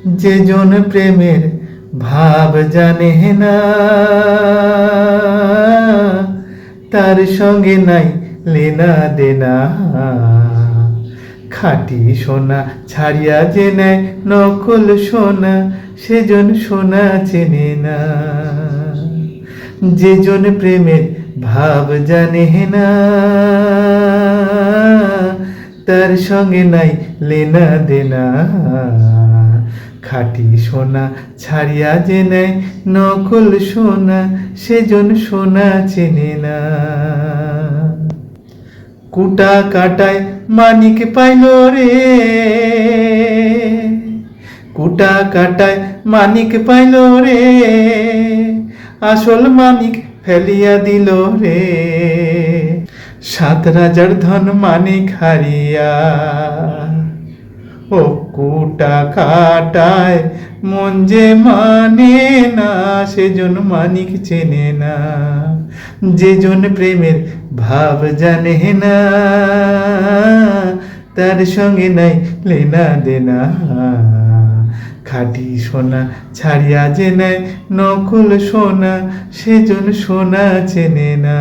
যে জন প্রেমের ভাব জানে না, তার সঙ্গে নাই লেনা দেনা। খাঁটি সোনা ছাড়িয়া যে নেয় নকল সোনা, সেজন সোনা চেনে না। যে জন প্রেমের ভাব জানে না, তার সঙ্গে নাই লেনা দেনা। খাঁটি সোনা ছাড়িয়া যে নেয় নকল সোনা, সেজন সোনা চেনে না। কুটা কাটায় মানিক পাইল রে, কুটা কাটায় মানিক পাইল রে, আসল মানিক ফেলিয়া দিল রে। 7 রাজার ধন মানিক হারিয়া, ও কুটা কাটায় মন যে মানে না, সেজন মানিক চেনে না। যে জন প্রেমের ভাব জানে না, তার সঙ্গে নাই লেনা দেনা। খাঁটি সোনা ছাড়িয়া যে নেয় নকল সোনা, সেজন সোনা চেনে না।